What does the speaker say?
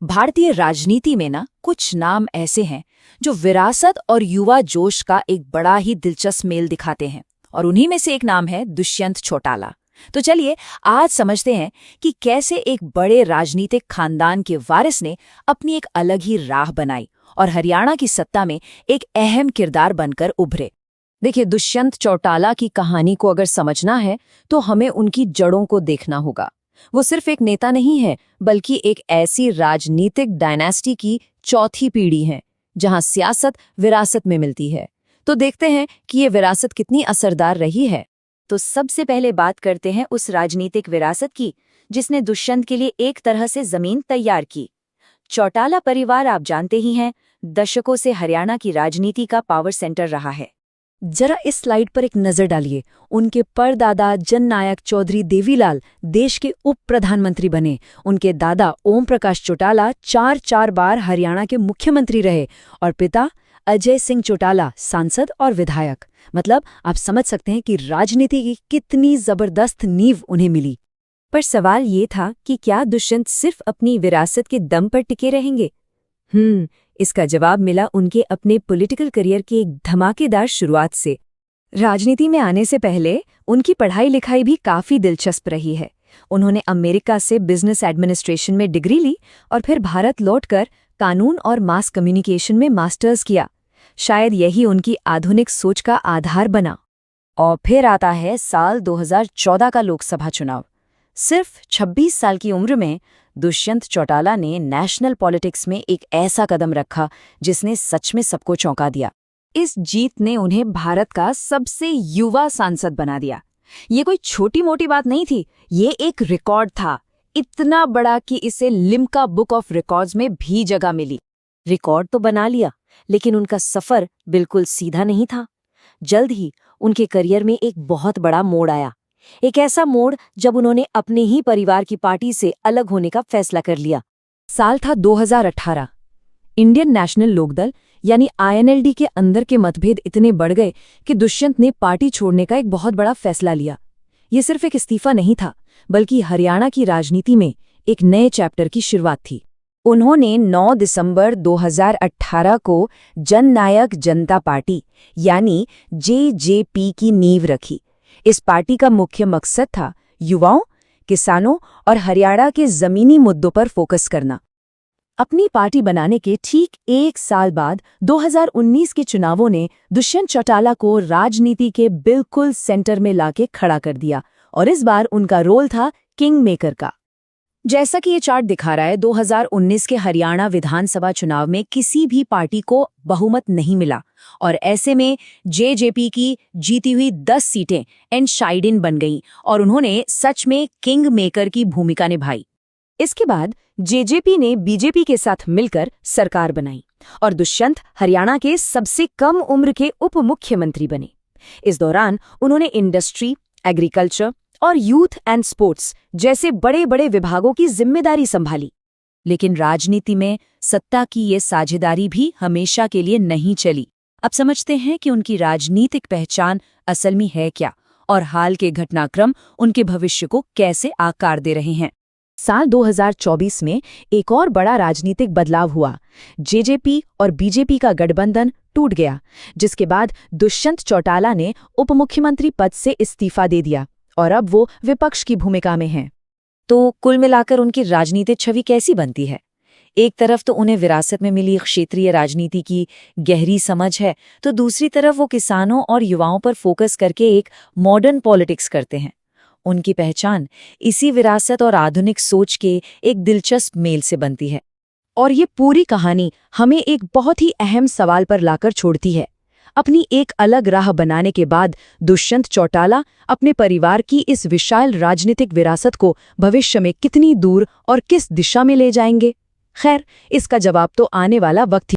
भारतीय राजनीति में ना कुछ नाम ऐसे हैं जो विरासत और युवा जोश का एक बड़ा ही दिलचस्प मेल दिखाते हैं, और उन्हीं में से एक नाम है दुष्यंत चौटाला। तो चलिए आज समझते हैं कि कैसे एक बड़े राजनीतिक खानदान के वारिस ने अपनी एक अलग ही राह बनाई और हरियाणा की सत्ता में एक अहम किरदार बनकर उभरे। देखिए, दुष्यंत चौटाला की कहानी को अगर समझना है तो हमें उनकी जड़ों को देखना होगा। वो सिर्फ एक नेता नहीं है, बल्कि एक ऐसी राजनीतिक डायनेस्टी की चौथी पीढ़ी है जहां सियासत विरासत में मिलती है। तो देखते हैं कि ये विरासत कितनी असरदार रही है। तो सबसे पहले बात करते हैं उस राजनीतिक विरासत की जिसने दुष्यंत के लिए एक तरह से जमीन तैयार की। चौटाला परिवार आप जानते ही हैं, दशकों से हरियाणा की राजनीति का पावर सेंटर रहा है। जरा इस स्लाइड पर एक नजर डालिए। उनके परदादा जननायक चौधरी देवीलाल देश के उप प्रधानमंत्री बने। उनके दादा ओम प्रकाश चौटाला चार बार हरियाणा के मुख्यमंत्री रहे और पिता अजय सिंह चौटाला सांसद और विधायक। मतलब आप समझ सकते हैं कि राजनीति की कितनी जबरदस्त नींव उन्हें मिली। पर सवाल ये था कि क्या दुष्यंत सिर्फ अपनी विरासत के दम पर टिके रहेंगे? इसका जवाब मिला उनके अपने पॉलिटिकल करियर की एक धमाकेदार शुरुआत से। राजनीति में आने से पहले उनकी पढ़ाई लिखाई भी काफी दिलचस्प रही है। उन्होंने अमेरिका से बिजनेस एडमिनिस्ट्रेशन में डिग्री ली और फिर भारत लौटकर कानून और मास कम्युनिकेशन में मास्टर्स किया। शायद यही उनकी आधुनिक सोच का आधार बना। और फिर आता है साल 2014 का लोकसभा चुनाव। सिर्फ 26 साल की उम्र में दुष्यंत चौटाला ने नेशनल पॉलिटिक्स में एक ऐसा कदम रखा जिसने सच में सबको चौंका दिया। इस जीत ने उन्हें भारत का सबसे युवा सांसद बना दिया। ये कोई छोटी मोटी बात नहीं थी, ये एक रिकॉर्ड था, इतना बड़ा कि इसे लिम्का बुक ऑफ रिकॉर्ड्स में भी जगह मिली। रिकॉर्ड तो बना लिया, लेकिन उनका सफर बिल्कुल सीधा नहीं था। जल्द ही उनके करियर में एक बहुत बड़ा मोड़ आया। एक ऐसा मोड़ जब उन्होंने अपने ही परिवार की पार्टी से अलग होने का फैसला कर लिया। साल था 2018। इंडियन नेशनल लोकदल यानी INLD के अंदर के मतभेद इतने बढ़ गए कि दुष्यंत ने पार्टी छोड़ने का एक बहुत बड़ा फैसला लिया। ये सिर्फ एक इस्तीफा नहीं था, बल्कि हरियाणा की राजनीति में एक नए चैप्टर की शुरुआत थी। उन्होंने 9 दिसंबर 2018 को जननायक जनता पार्टी यानी JJP की नींव रखी। इस पार्टी का मुख्य मकसद था युवाओं, किसानों और हरियाणा के जमीनी मुद्दों पर फोकस करना। अपनी पार्टी बनाने के ठीक एक साल बाद 2019 के चुनावों ने दुष्यंत चौटाला को राजनीति के बिल्कुल सेंटर में लाके खड़ा कर दिया, और इस बार उनका रोल था किंग मेकर का। जैसा कि ये चार्ट दिखा रहा है, 2019 के हरियाणा विधानसभा चुनाव में किसी भी पार्टी को बहुमत नहीं मिला, और ऐसे में JJP की जीती हुई 10 सीटें एनशाइडिन बन गईं और उन्होंने सच में किंग मेकर की भूमिका निभाई। इसके बाद JJP ने BJP के साथ मिलकर सरकार बनाई और दुष्यंत हरियाणा के सबसे कम उम्र के उप मुख्यमंत्री बने। इस दौरान उन्होंने इंडस्ट्री, एग्रीकल्चर और यूथ एंड स्पोर्ट्स जैसे बड़े बड़े विभागों की जिम्मेदारी संभाली। लेकिन राजनीति में सत्ता की ये साझेदारी भी हमेशा के लिए नहीं चली। अब समझते हैं कि उनकी राजनीतिक पहचान असल में है क्या, और हाल के घटनाक्रम उनके भविष्य को कैसे आकार दे रहे हैं। साल 2024 में एक और बड़ा राजनीतिक बदलाव हुआ। JJP और BJP का गठबंधन टूट गया, जिसके बाद दुष्यंत चौटाला ने उप मुख्यमंत्री पद से इस्तीफा दे दिया और अब वो विपक्ष की भूमिका में हैं। तो कुल मिलाकर उनकी राजनीतिक छवि कैसी बनती है? एक तरफ तो उन्हें विरासत में मिली क्षेत्रीय राजनीति की गहरी समझ है, तो दूसरी तरफ वो किसानों और युवाओं पर फोकस करके एक मॉडर्न पॉलिटिक्स करते हैं। उनकी पहचान इसी विरासत और आधुनिक सोच के एक दिलचस्प मेल से बनती है। और ये पूरी कहानी हमें एक बहुत ही अहम सवाल पर लाकर छोड़ती है। अपनी एक अलग राह बनाने के बाद दुष्यंत चौटाला अपने परिवार की इस विशाल राजनीतिक विरासत को भविष्य में कितनी दूर और किस दिशा में ले जाएंगे? खैर, इसका जवाब तो आने वाला वक्त ही